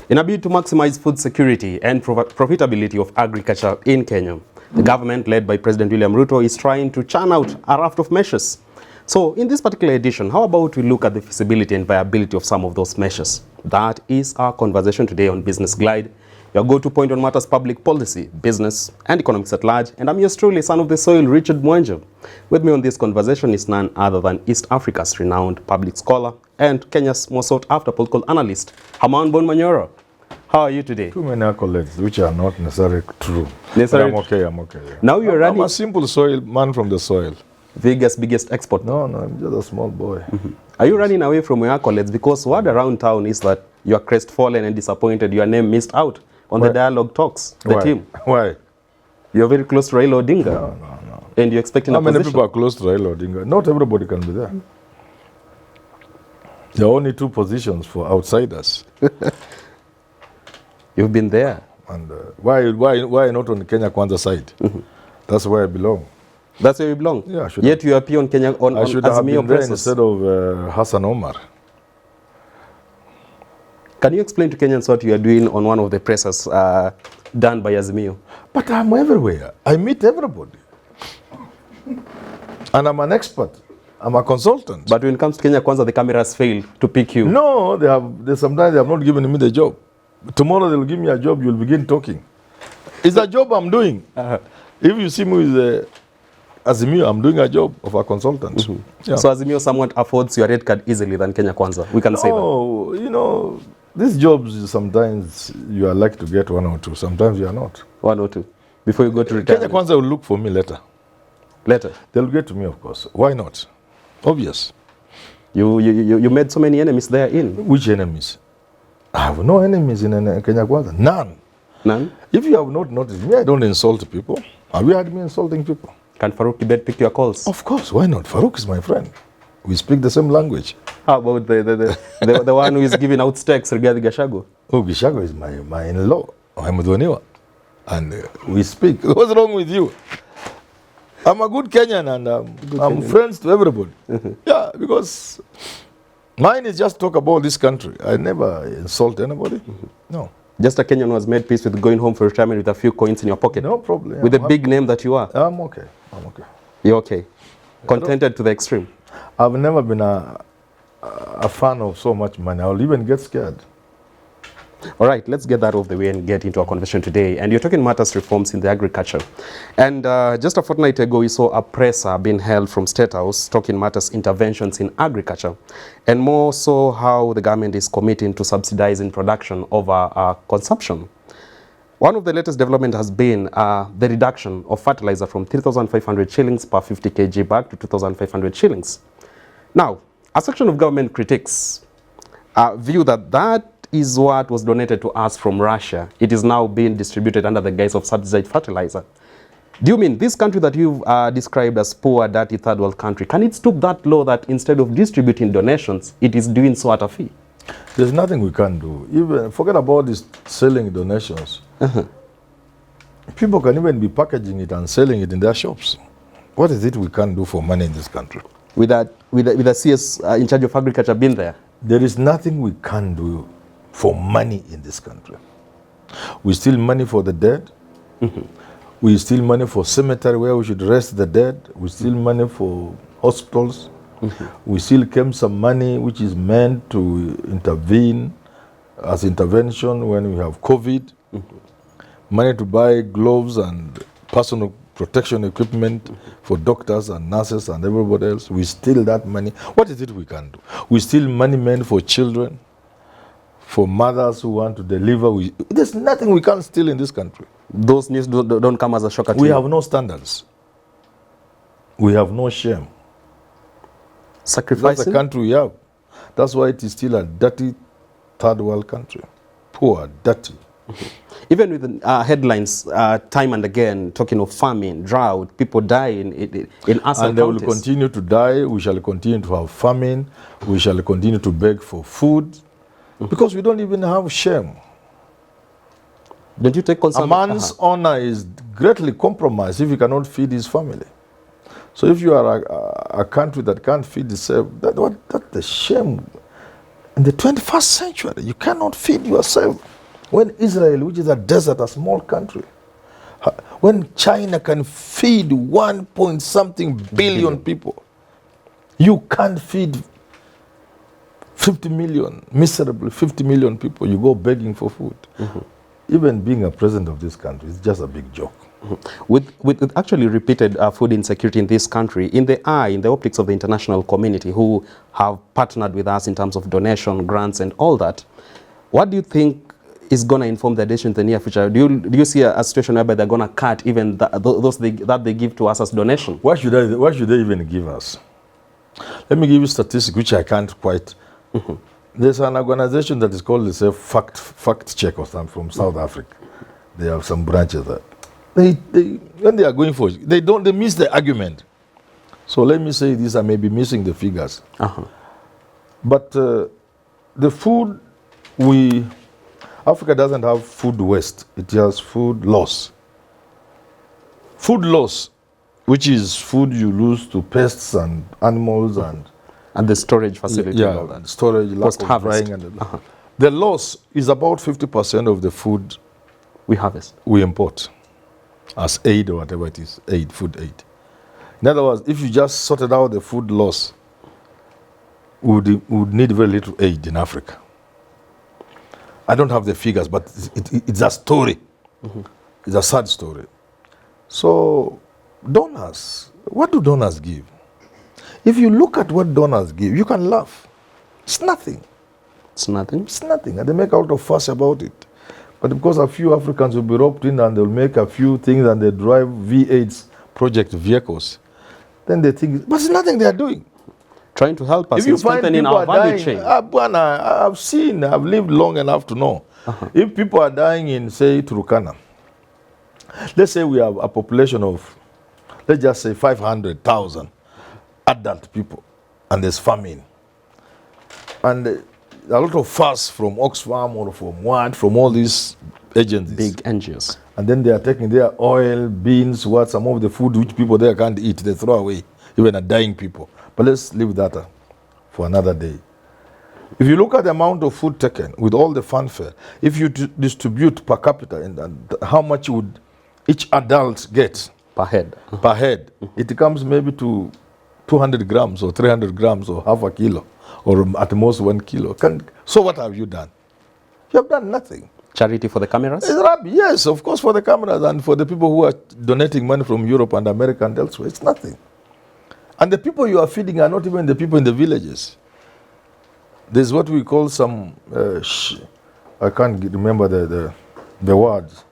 In a bid to maximize food security and profitability of agriculture in Kenya, the government led by President William Ruto is trying to churn out a raft of measures. So in this particular edition, how about we look at the feasibility and viability of some of those measures? That is our conversation today on Business Glide, your go-to point on matters public policy, business, and economics at large. And I'm yours truly, son of the soil, Richard Mwenje. With me on this conversation is none other than East Africa's renowned public scholar and Kenya's most sought-after political analyst, Herman Manyora. How are you today? Too many accolades, which are not necessarily true. But I'm okay. Yeah. Now you're running. I'm a simple soil man from the soil. Biggest export. No, I'm just a small boy. Are you running away from your accolades? Because word around town is that you are crestfallen and disappointed. Your name missed out on the dialogue talks, the team. Why? You're very close to Raila Odinga. No. And you're expecting How a position. many people are close to Raila Odinga? Not everybody can be there. There are only two positions for outsiders. You've been there. And why not on the Kenya Kwanza side? That's where I belong. That's where you belong. Yeah, Yet you appear on Kenya on I should have been there presses. instead of Hassan Omar. Can you explain to Kenyans what you are doing on one of the presses done by Azimio? But I'm everywhere. I meet everybody. And I'm an expert. I'm a consultant. But when it comes to Kenya Kwanza, the cameras fail to pick you. No, sometimes they have not given me the job. Tomorrow they'll give me a job, you'll begin talking. It's a job I'm doing. If you see me with Azimio, I'm doing a job of a consultant. Yeah. So Azimio somewhat affords your red card easily than Kenya Kwanza. We can say that. Oh, you know, these jobs, sometimes you are lucky to get one or two. Sometimes you are not. One or two. Before you go to retirement. Kenya Kwanza will look for me later. Later? They'll get to me, of course. Why not? Obvious. You made so many enemies there in. Which enemies? I have no enemies in Kenya Kwanza. None. None? If you have not noticed me, I don't insult people. Have you heard me insulting people? Can Farouk Kibet pick your calls? Of course, why not? Farouk is my friend. We speak the same language. How about the one who is giving out stacks regarding Gachagua? Oh, Gachagua is my in-law, my Mudavadi. And we speak. What's wrong with you? I'm a good Kenyan and I'm friends to everybody. Yeah, because mine is just talk about this country. I never insult anybody. No. Just a Kenyan who has made peace with going home for retirement with a few coins in your pocket. No problem. With the big name that you are. I'm okay. You're okay. Contented to the extreme. I've never been a fan of so much money. I'll even get scared. All right, let's get that off the way and get into our conversation today. And you're talking matters reforms in the agriculture. And just a fortnight ago, we saw a presser being held from State House talking matters interventions in agriculture. And more so how the government is committing to subsidizing production over consumption. One of the latest development has been the reduction of fertilizer from 3,500 shillings per 50 kg back to 2,500 shillings. Now, a section of government critics view that is what was donated to us from Russia. It is now being distributed under the guise of subsidized fertilizer. Do you mean this country that you've described as poor, dirty, third world country, can it stoop that low that instead of distributing donations, it is doing so at a fee? There's nothing we can do. Even forget about this selling donations. People can even be packaging it and selling it in their shops. What is it we can do for money in this country? With the CS in charge of agriculture being there? There is nothing we can do for money in this country. We steal money for the dead. We steal money for cemetery where we should rest the dead. We steal money for hospitals. We still keep some money which is meant to intervene as intervention when we have COVID. Money to buy gloves and personal protection equipment for doctors and nurses and everybody else. We steal that money. What is it we can do? We steal money meant for children, for mothers who want to deliver. There's nothing we can't steal in this country. Those news don't come as a shock at you. We have no standards. We have no shame. Sacrificing? That's the country we have. That's why it is still a dirty third world country. Poor, dirty. Even with headlines time and again talking of famine, drought, people die in us and they will continue to die. We shall continue to have famine. We shall continue to beg for food because we don't even have shame. Don't you take concern? A man's honor is greatly compromised if he cannot feed his family. So if you are a country that can't feed itself, that's the shame. In the 21st century, you cannot feed yourself. When Israel, which is a desert, a small country, when China can feed 1 point something billion people, you can't feed 50 million, miserable 50 million people. You go begging for food. Even being a president of this country is just a big joke. With actually repeated food insecurity in this country, in the optics of the international community who have partnered with us in terms of donation, grants and all that, what do you think is going to inform their decision in the near future? Do you see a situation whereby they're going to cut even those that they give to us as donation? What should they even give us? Let me give you statistics which I can't quite. There's an organization that is called Fact Check or something from South Africa. They have some branches there. When they are going for it, they miss the argument. So let me say this, I may be missing the figures. But the food Africa doesn't have food waste, it has food loss. Food loss, which is food you lose to pests and animals and the storage facility and all that. Storage, lack of drying. And the loss is about 50% of the food we harvest. We import as aid or whatever it is, food aid. In other words, if you just sorted out the food loss, we would need very little aid in Africa. I don't have the figures, but it's a story. It's a sad story. So, donors, what do donors give? If you look at what donors give, you can laugh. It's nothing. It's nothing? It's nothing. And they make a lot of fuss about it. But because a few Africans will be roped in and they'll make a few things and they drive V8 project vehicles, then they think, but it's nothing they are doing. Trying to help us in strengthening our value chain. I've lived long enough to know. If people are dying in, say, Turkana, let's say we have a population of, let's just say 500,000 adult people, and there's famine. And a lot of fuss from Oxfam or from all these agencies. Big NGOs. And then they are taking their oil, beans, some of the food which people there can't eat, they throw away, even a dying people. But let's leave that for another day. If you look at the amount of food taken with all the fanfare, if you distribute per capita, and how much would each adult get? Per head. Per head. It comes maybe to 200 grams or 300 grams or half a kilo or at most 1 kilo. So what have you done? You have done nothing. Charity for the cameras? Yes, of course, for the cameras and for the people who are donating money from Europe and America and elsewhere. It's nothing. And the people you are feeding are not even the people in the villages. There's what we call some, I can't remember the words.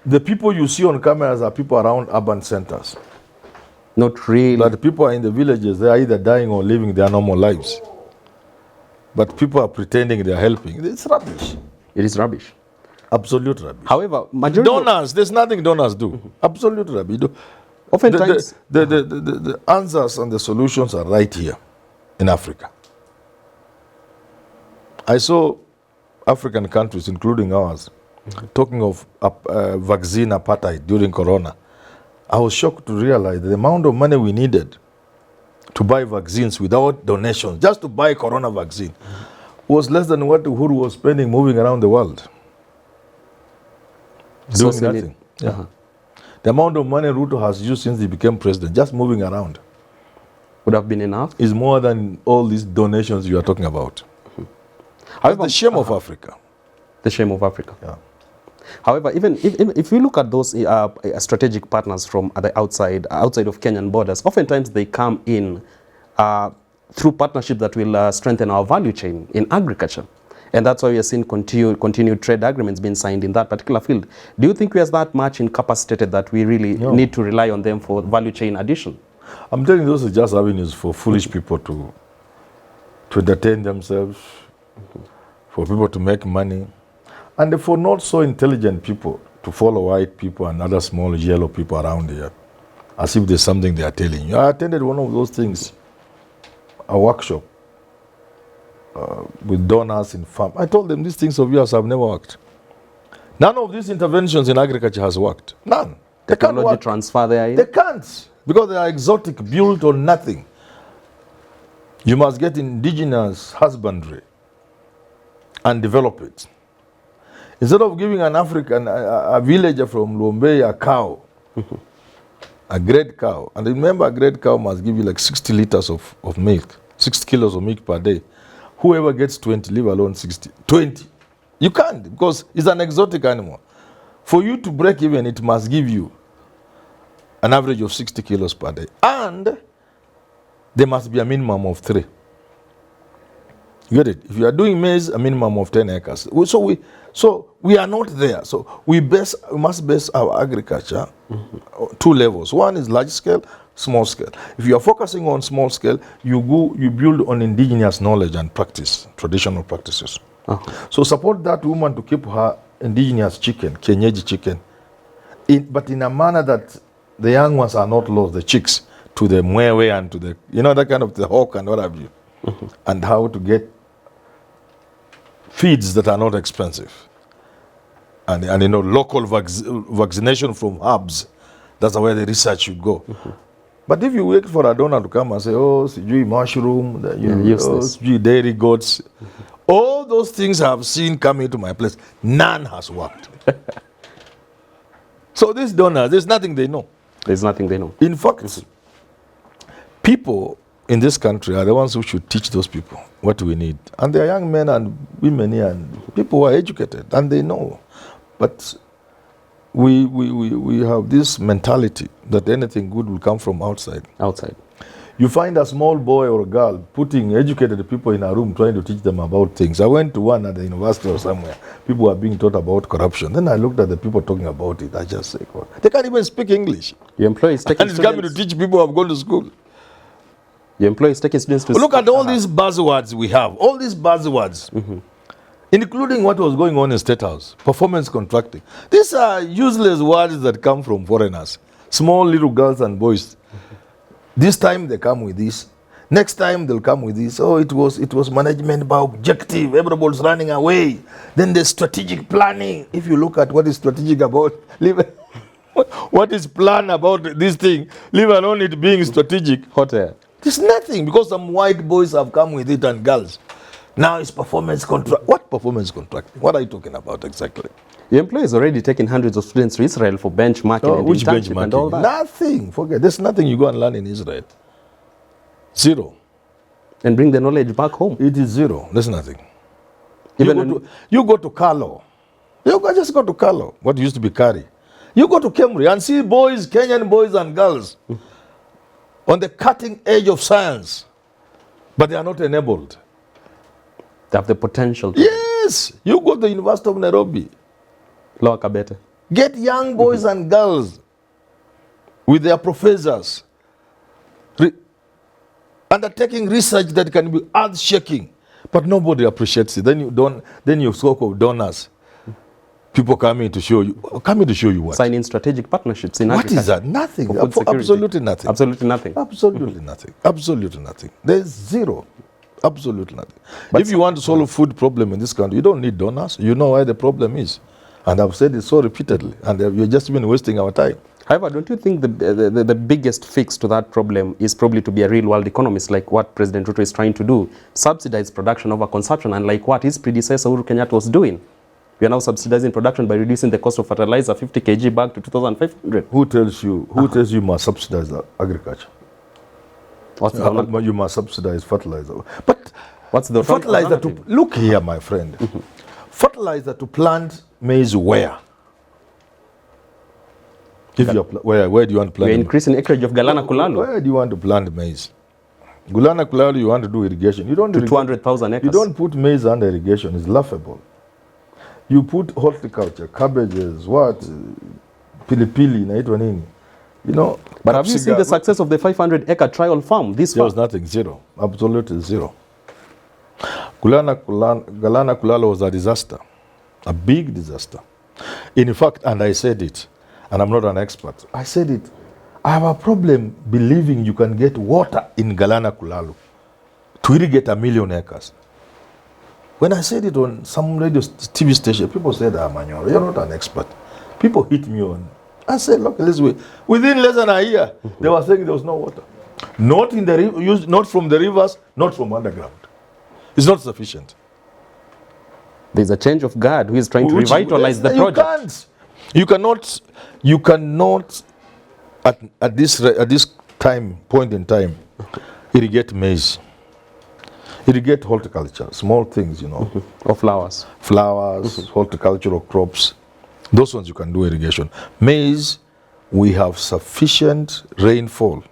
The people you see on cameras are people around urban centers. Not really. But the people in the villages, they are either dying or living their normal lives. But people are pretending they are helping. It's rubbish. It is rubbish. Absolute rubbish. However, majority donors, there's nothing donors do. Absolute rubbish. Oftentimes, the answers and the solutions are right here in Africa. I saw African countries, including ours, talking of vaccine apartheid during Corona. I was shocked to realize the amount of money we needed to buy vaccines without donations, just to buy Corona vaccine, was less than what Uhuru was spending moving around the world. Doing nothing. The amount of money Ruto has used since he became president, just moving around, would have been enough? Is more than all these donations you are talking about. However, the shame of Africa. The shame of Africa. Yeah. However, even if you look at those strategic partners from the outside of Kenyan borders, oftentimes they come in through partnerships that will strengthen our value chain in agriculture. And that's why we are seeing continued trade agreements being signed in that particular field. Do you think we are that much incapacitated that we really need to rely on them for value chain addition? I'm telling you, those are just avenues for foolish people to entertain themselves, for people to make money, and for not so intelligent people to follow white people and other small yellow people around here, as if there's something they are telling you. I attended one of those things, a workshop with donors in farm. I told them these things of yours have never worked. None of these interventions in agriculture has worked. None. They can't work. Transfer there. They can't, because they are exotic, built on nothing. You must get indigenous husbandry and develop it. Instead of giving an African, a villager from Lombe a cow, a great cow, and remember a great cow must give you like 60 liters of milk, 60 kilos of milk per day. Whoever gets 20, leave alone 60. 20. You can't, because it's an exotic animal. For you to break even, it must give you an average of 60 kilos per day. And there must be a minimum of 3. You get it? If you are doing maize, a minimum of 10 acres. So we are not there. So we must base our agriculture 2 levels. One is large scale, small scale. If you are focusing on small scale, you build on indigenous knowledge and practice, traditional practices. So support that woman to keep her indigenous chicken, kienyeji chicken, but in a manner that the young ones are not lost, the chicks, to the mwewe and to the, that kind of the hawk and what have you. And how to get feeds that are not expensive. And local vaccination from herbs. That's where the research should go. But if you wait for a donor to come and say, oh, sijui mushroom, sijui dairy goats, all those things I have seen come into my place, none has worked. So these donors, there's nothing they know. There's nothing they know. In fact, people in this country are the ones who should teach those people what we need. And they are young men and women here and people who are educated and they know. But we have this mentality that anything good will come from outside. Outside. You find a small boy or a girl putting educated people in a room trying to teach them about things. I went to one at the university or somewhere. People were being taught about corruption. Then I looked at the people talking about it. I just say, God, they can't even speak English. Your employees taking and it's coming to teach people who have gone to school. Your employees taking students to look at all these buzzwords we have. All these buzzwords. Including what was going on in State House. Performance contracting. These are useless words that come from foreigners. Small little girls and boys. This time they come with this. Next time they'll come with this. Oh, it was management by objective. Everybody's running away. Then there's strategic planning. If you look at what is strategic about, what is plan about this thing, leave alone it being strategic. Hot air. There's nothing because some white boys have come with it and girls. Now it's performance contract. What performance contract? What are you talking about exactly? Your employer is already taking hundreds of students to Israel for benchmarking and which internship benchmarking? and all that. Nothing. Forget. There's nothing you go and learn in Israel. Zero. And bring the knowledge back home. It is zero. There's nothing. Even you go to Kalo. Just go to Kalo. What used to be Kari. You go to Kemri and see boys, Kenyan boys and girls on the cutting edge of science. But they are not enabled. They have the potential to. Yes. You go to the University of Nairobi. Lower Kabete. Get young boys and girls with their professors undertaking research that can be earth-shaking, but nobody appreciates it. Then you talk of donors. People coming to show you what? Signing strategic partnerships in What agriculture. is that? Nothing. Absolutely nothing. Absolutely nothing. Absolutely nothing. Absolutely nothing. There's zero. Absolutely nothing. But if you want to solve a food problem in this country, you don't need donors. You know where the problem is. And I've said it so repeatedly, and you've just been wasting our time. However, don't you think the biggest fix to that problem is probably to be a real world economist, like what President Ruto is trying to do, subsidize production over consumption, and like what his predecessor Uhuru Kenyatta was doing? We are now subsidizing production by reducing the cost of fertilizer 50 kg bag to 2,500. Who tells you you must subsidize agriculture? You must subsidize fertilizer. But what's the fertilizer to look here, my friend? Fertilizer to plant maize where? Where do you want to plant? We're increasing acreage of Galana Kulalu. Where do you want to plant maize? Gulana Kulalu, you want to do irrigation. You don't to 200,000 acres. You don't put maize under irrigation. It's laughable. You put horticulture, cabbages, what? Pilipili, naitwa nini? But have you seen the success of the 500-acre trial farm this far? There was nothing, zero. Absolutely zero. Galana Kulala was a disaster, a big disaster. In fact, and I said it, and I'm not an expert, I said it, I have a problem believing you can get water in Galana Kulalu to irrigate 1 million acres. When I said it on some radio TV station, people said, Manyora, you're not an expert. People hit me on. I said, look, let's wait. Within less than a year, they were saying there was no water. Not in the not from the rivers, not from underground. It's not sufficient. There's a change of guard who is trying to revitalize the project. You cannot at this point in time irrigate maize. Irrigate horticulture, small things, you know. Or flowers. Flowers, horticultural crops. Those ones you can do irrigation. Maize, we have sufficient rainfall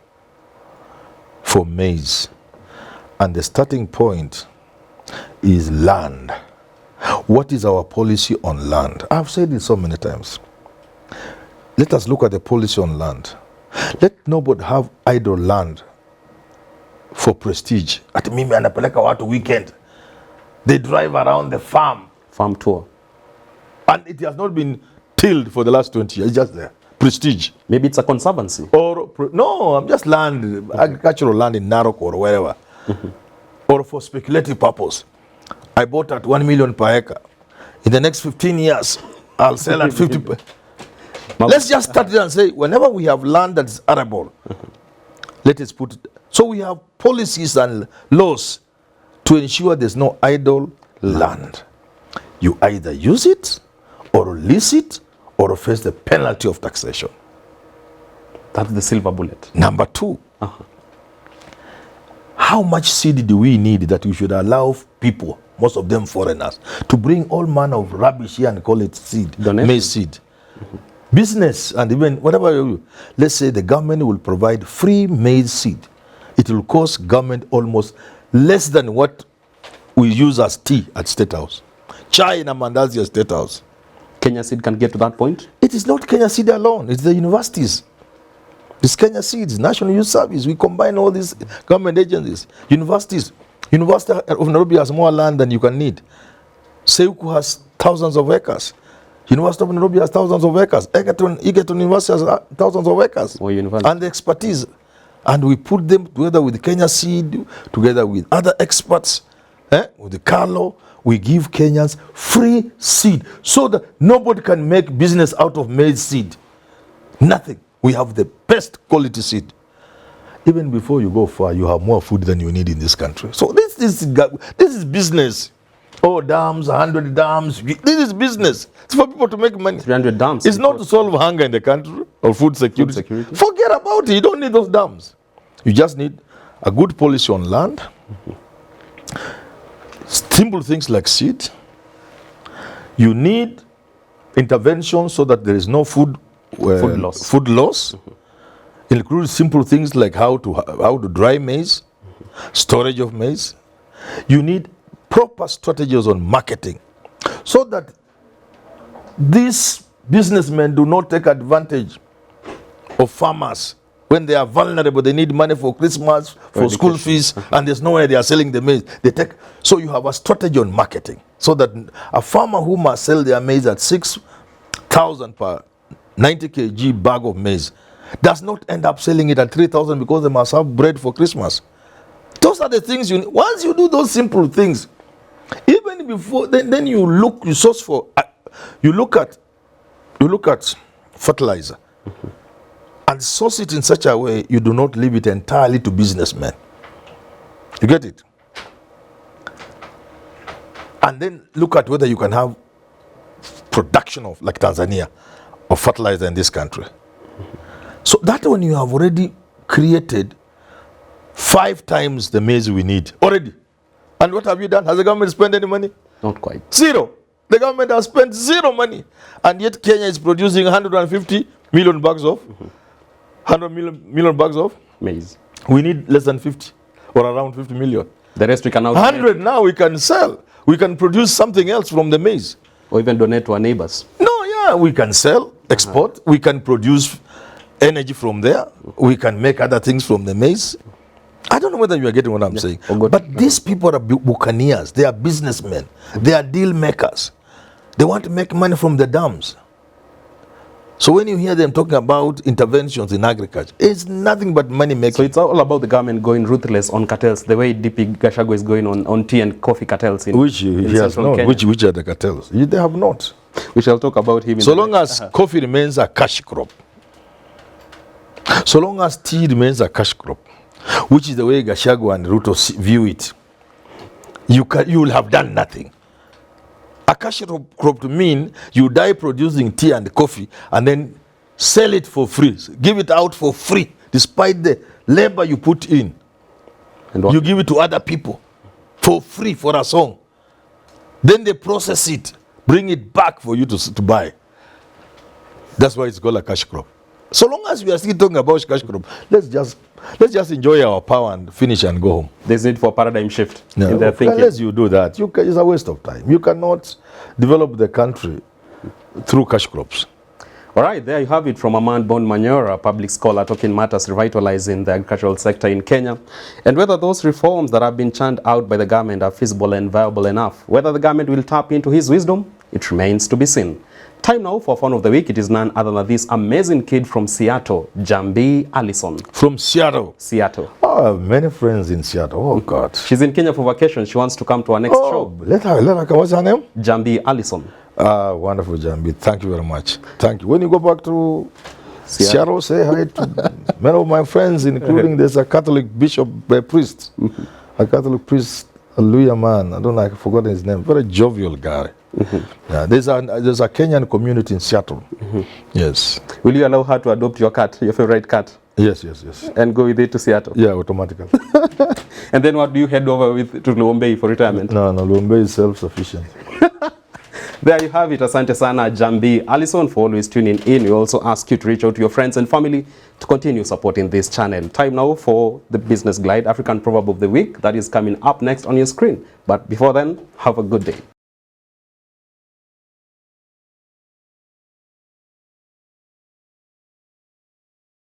for maize. And the starting point is land. What is our policy on land? I've said it so many times. Let us look at the policy on land. Let nobody have idle land for prestige. At mimi anapeleka watu weekend. They drive around the farm. Farm tour. And it has not been tilled for the last 20 years. It's just there. Prestige. Maybe it's a conservancy. No, I'm just land, agricultural land in Narok or wherever. Or for speculative purpose. I bought at 1 million per acre. In the next 15 years, I'll sell at 50. Let's just start there and say, whenever we have land that's arable, let us put it. So we have policies and laws to ensure there's no idle land. You either use it, or lease it, or face the penalty of taxation. That's the silver bullet. Number two, how much seed do we need that we should allow people, most of them foreigners, to bring all manner of rubbish here and call it seed, maize seed? Business and even whatever, let's say the government will provide free maize seed. It will cost government almost less than what we use as tea at State House. Chai in Mandazi at State House. Kenya Seed can get to that point? It is not Kenya Seed alone. It's the universities. It's Kenya Seeds, National Youth Service. We combine all these government agencies. Universities. University of Nairobi has more land than you can need. Seuku has thousands of acres. University of Nairobi has thousands of acres. Egerton University has thousands of acres. And the expertise. And we put them together with Kenya Seed, together with other experts, with the Carlo. We give Kenyans free seed so that nobody can make business out of maize seed. Nothing. We have the best quality seed. Even before you go far, you have more food than you need in this country. So this is business. Oh, dams, 100 dams. This is business. It's for people to make money. 300 dams. It's not to solve hunger in the country or food security. Forget about it. You don't need those dams. You just need a good policy on land. Simple things like seed. You need intervention so that there is no food loss. Include simple things like how to dry maize, storage of maize. You need proper strategies on marketing so that these businessmen do not take advantage of farmers when they are vulnerable. They need money for Christmas, for school fees, and there's nowhere they are selling the maize. So you have a strategy on marketing so that a farmer who must sell their maize at 6,000 per 90 kg bag of maize does not end up selling it at 3,000 because they must have bread for Christmas. Those are the things you need. Once you do those simple things, even before then you look at fertilizer and source it in such a way you do not leave it entirely to businessmen. You get it? And then look at whether you can have production of, like Tanzania, of fertilizer in this country. So that one you have already created 5 times the maize we need already. And what have you done? Has the government spent any money? Not quite. Zero. The government has spent zero money. And yet Kenya is producing 150 million bags of 100 million bags of maize. We need less than 50 or around 50 million. The rest we can now 100 now we can sell. We can produce something else from the maize. Or even donate to our neighbors. No, yeah, we can sell, export. We can produce energy from there. We can make other things from the maize. I don't know whether you are getting what I'm saying. But these people are buccaneers. They are businessmen. They are deal makers. They want to make money from the dams. So when you hear them talking about interventions in agriculture, it's nothing but money making. So it's all about the government going ruthless on cartels, the way DP Gachagua is going on tea and coffee cartels in which he has not. Kenya. Which are the cartels? They have not. We shall talk about him. So long as coffee remains a cash crop, so long as tea remains a cash crop, which is the way Gachagua and Ruto view it, you will have done nothing. A cash crop to mean you die producing tea and coffee and then sell it for free. Give it out for free, despite the labor you put in. And what? You give it to other people for free for a song. Then they process it, bring it back for you to buy. That's why it's called a cash crop. So long as we are still talking about cash crop, let's just enjoy our power and finish and go home. There's need for a paradigm shift in their thinking. Unless you do that, it's a waste of time. You cannot develop the country through cash crops. All right, there you have it from Herman Manyora, a public scholar, talking matters revitalizing the agricultural sector in Kenya, and whether those reforms that have been churned out by the government are feasible and viable enough. Whether the government will tap into his wisdom, it remains to be seen. Time now for Fun of the Week. It is none other than this amazing kid from Seattle, Jambi Allison. From Seattle? Seattle. Oh, I have many friends in Seattle. Oh, God. She's in Kenya for vacation. She wants to come to our next show. Let her come. What's her name? Jambi Allison. Wonderful, Jambi. Thank you very much. Thank you. When you go back to Seattle, say hi to many of my friends, including there's a Catholic bishop, priest. A Catholic priest, hallelujah man. I don't know, I've forgotten his name. Very jovial guy. Yeah, there's a Kenyan community in Seattle. Yes. Will you allow her to adopt your cat, your favorite cat? Yes. And go with it to Seattle? Yeah, automatically. And then what do you head over with to Luombei for retirement? No, Luombei is self-sufficient. There you have it. Asante sana, Jambi Allison, for always tuning in. We also ask you to reach out to your friends and family to continue supporting this channel. Time now for the Business Glide, African Proverb of the Week. That is coming up next on your screen. But before then, have a good day.